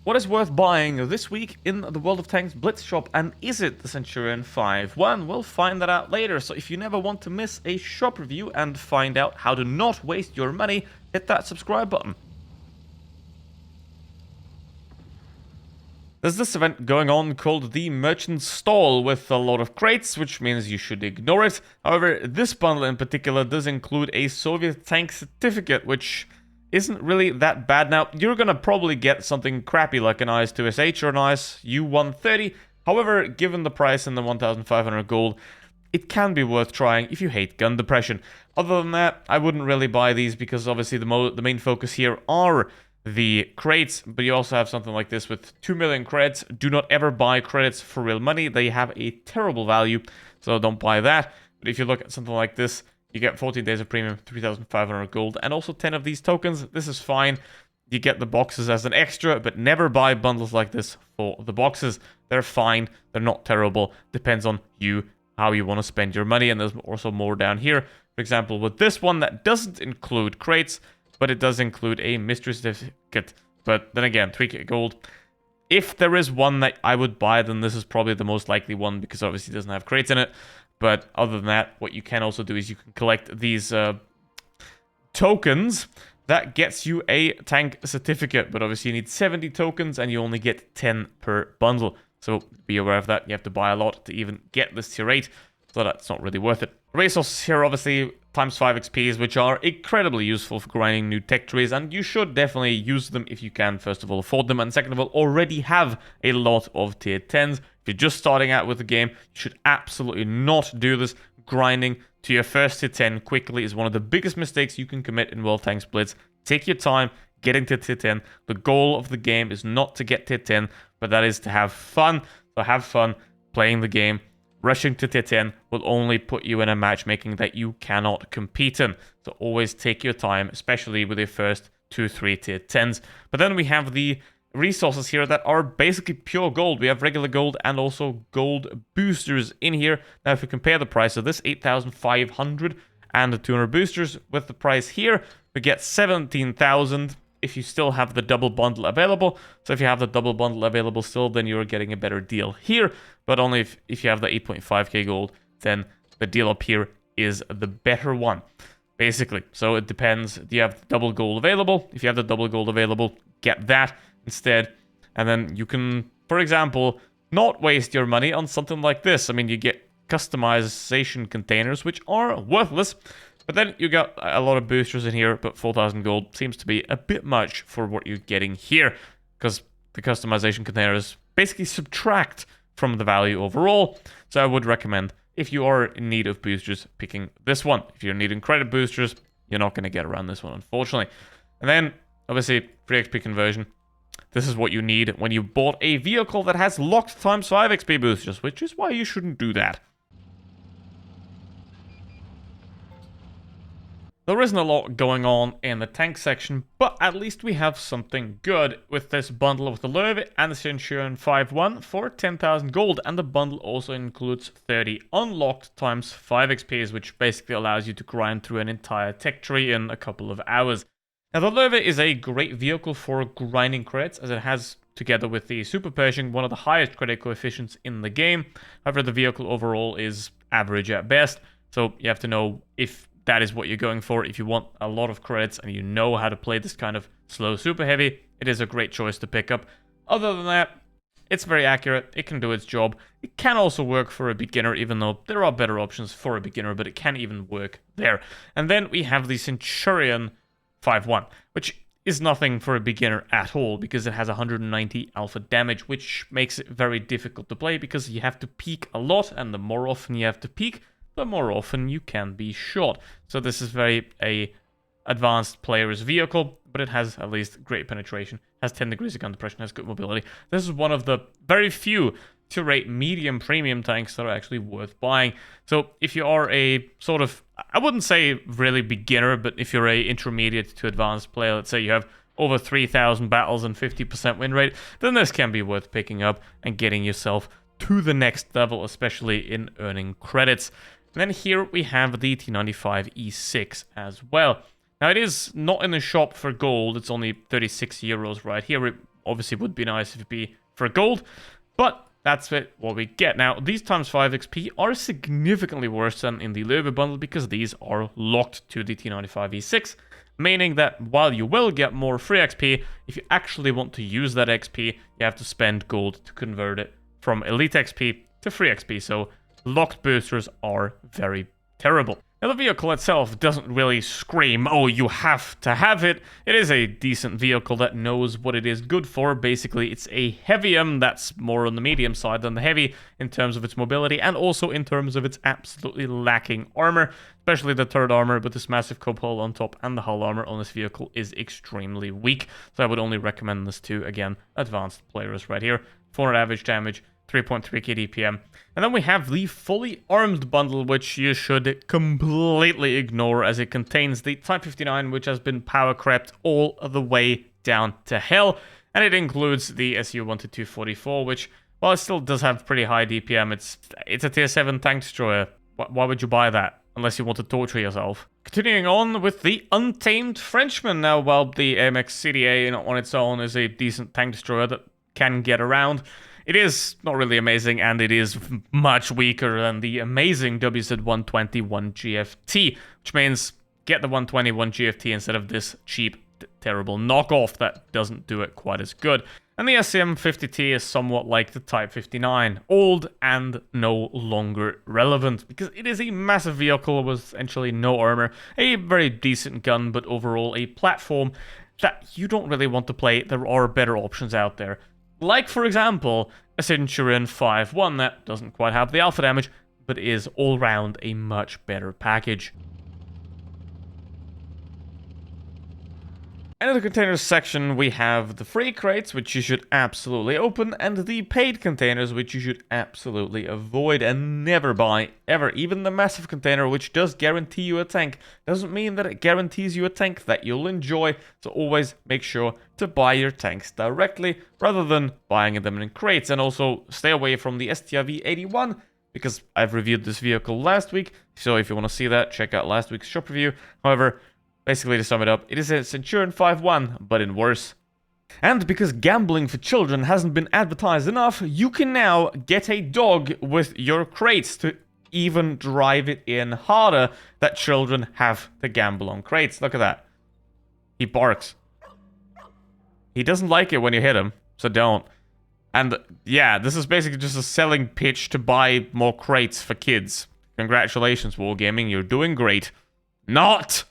What is worth buying this week in the World of Tanks Blitz shop, and is it the Centurion 5-1? We'll find that out later, so if you never want to miss a shop review and find out how to not waste your money, hit that subscribe button. There's this event going on called the Merchant Stall with a lot of crates, which means you should ignore it. However, this bundle in particular does include a Soviet tank certificate, which isn't really that bad. Now, you're gonna probably get something crappy like an IS-2SH or an IS-U-130. However, given the price and the 1,500 gold, it can be worth trying if you hate gun depression. Other than that, I wouldn't really buy these because obviously the main focus here are the crates, but you also have something like this with 2 million credits. Do not ever buy credits for real money. They have a terrible value, so don't buy that. But if you look at something like this, you get 14 days of premium, 3,500 gold, and also 10 of these tokens. This is fine. You get the boxes as an extra, but never buy bundles like this for the boxes. They're fine. They're not terrible. Depends on you, how you want to spend your money, and there's also more down here. For example, with this one that doesn't include crates, but it does include a mystery certificate. But then again, 3k gold. If there is one that I would buy, then this is probably the most likely one because obviously it doesn't have crates in it. But other than that, what you can also do is you can collect these tokens. That gets you a tank certificate, but obviously you need 70 tokens and you only get 10 per bundle. So be aware of that. You have to buy a lot to even get this tier 8, so that's not really worth it. Resources here obviously times 5 XPs, which are incredibly useful for grinding new tech trees, and you should definitely use them if you can, first of all, afford them, and second of all, already have a lot of tier 10s. If you're just starting out with the game, you should absolutely not do this. Grinding to your first tier 10 quickly is one of the biggest mistakes you can commit in World Tanks Blitz. Take your time getting to tier 10. The goal of the game is not to get tier 10, but that is to have fun. So have fun playing the game. Rushing to tier 10 will only put you in a matchmaking that you cannot compete in. So always take your time, especially with your first 2-3 tier 10s. But then we have the resources here that are basically pure gold. We have regular gold and also gold boosters in here. Now, if we compare the price of this, 8,500 and the 200 boosters with the price here, we get 17,000 if you still have the double bundle available. So if you have the double bundle available still, then you're getting a better deal here. But only if you have the 8.5k gold, then the deal up here is the better one, basically. So it depends. Do you have the double gold available? If you have the double gold available, get that instead. And then you can, for example, not waste your money on something like this. I mean, you get customization containers, which are worthless. But then you got a lot of boosters in here, but 4,000 gold seems to be a bit much for what you're getting here, because the customization containers basically subtract from the value overall. So I would recommend, if you are in need of boosters, picking this one. If you're needing credit boosters, you're not going to get around this one, unfortunately. And then, obviously, free XP conversion. This is what you need when you bought a vehicle that has locked times 5 XP boosters, which is why you shouldn't do that. There isn't a lot going on in the tank section, but at least we have something good with this bundle of the Löwe and the Centurion 5-1 for 10,000 gold, and the bundle also includes 30 unlocked times 5 XPs, which basically allows you to grind through an entire tech tree in a couple of hours. Now, the Löwe is a great vehicle for grinding credits, as it has, together with the Super Pershing, one of the highest credit coefficients in the game. However, the vehicle overall is average at best, so you have to know if that is what you're going for. If you want a lot of credits and you know how to play this kind of slow super heavy, it is a great choice to pick up. Other than that, it's very accurate. It can do its job. It can also work for a beginner, even though there are better options for a beginner, but it can even work there. And then we have the Centurion 5-1, which is nothing for a beginner at all, because it has 190 alpha damage, which makes it very difficult to play because you have to peek a lot, and the more often you have to peek, the more often you can be shot. So this is very a advanced player's vehicle, but it has at least great penetration, has 10 degrees of gun depression, has good mobility. This is one of the very few tier 8 medium premium tanks that are actually worth buying. So if you are a sort of, I wouldn't say really beginner, but if you're a intermediate to advanced player, let's say you have over 3,000 battles and 50% win rate, then this can be worth picking up and getting yourself to the next level, especially in earning credits. And then here we have the T95 E6 as well. Now, it is not in the shop for gold. It's only 36 euros right here. Obviously, would be nice if it be for gold, but that's what we get. Now, these times 5 XP are significantly worse than in the Löwe bundle because these are locked to the T95 E6, meaning that while you will get more free XP, if you actually want to use that XP, you have to spend gold to convert it from Elite XP to free XP, so locked boosters are very terrible. Now, the vehicle itself doesn't really scream, oh, you have to have it. It is a decent vehicle that knows what it is good for. Basically, it's a heavium that's more on the medium side than the heavy in terms of its mobility and also in terms of its absolutely lacking armor, especially the third armor with this massive cope hull on top, and the hull armor on this vehicle is extremely weak. So I would only recommend this to, again, advanced players right here. 400 average damage, 3.3k DPM. And then we have the fully armed bundle, which you should completely ignore as it contains the Type 59, which has been power crept all the way down to hell. And it includes the Su-122-44, which, while it still does have pretty high DPM, it's a tier 7 tank destroyer. Why would you buy that? Unless you want to torture yourself. Continuing on with the Untamed Frenchman. Now, while the AMX CDA on its own is a decent tank destroyer that can get around, it is not really amazing, and it is much weaker than the amazing WZ-121 GFT, which means get the 121 GFT instead of this cheap, terrible knockoff that doesn't do it quite as good. And the SM50T is somewhat like the Type 59, old and no longer relevant, because it is a massive vehicle with essentially no armor, a very decent gun, but overall a platform that you don't really want to play. There are better options out there. Like, for example, a Centurion 5-1 that doesn't quite have the alpha damage, but is all-round a much better package. And in the containers section, we have the free crates, which you should absolutely open, and the paid containers, which you should absolutely avoid and never buy, ever. Even the massive container, which does guarantee you a tank, doesn't mean that it guarantees you a tank that you'll enjoy, so always make sure to buy your tanks directly, rather than buying them in crates. And also, stay away from the STRV-81, because I've reviewed this vehicle last week, so if you want to see that, check out last week's shop review. However, basically, to sum it up, it is a Centurion 5-1, but in worse. And because gambling for children hasn't been advertised enough, you can now get a dog with your crates to even drive it in harder that children have to gamble on crates. Look at that. He barks. He doesn't like it when you hit him, so don't. And yeah, this is basically just a selling pitch to buy more crates for kids. Congratulations, Wargaming, you're doing great. Not!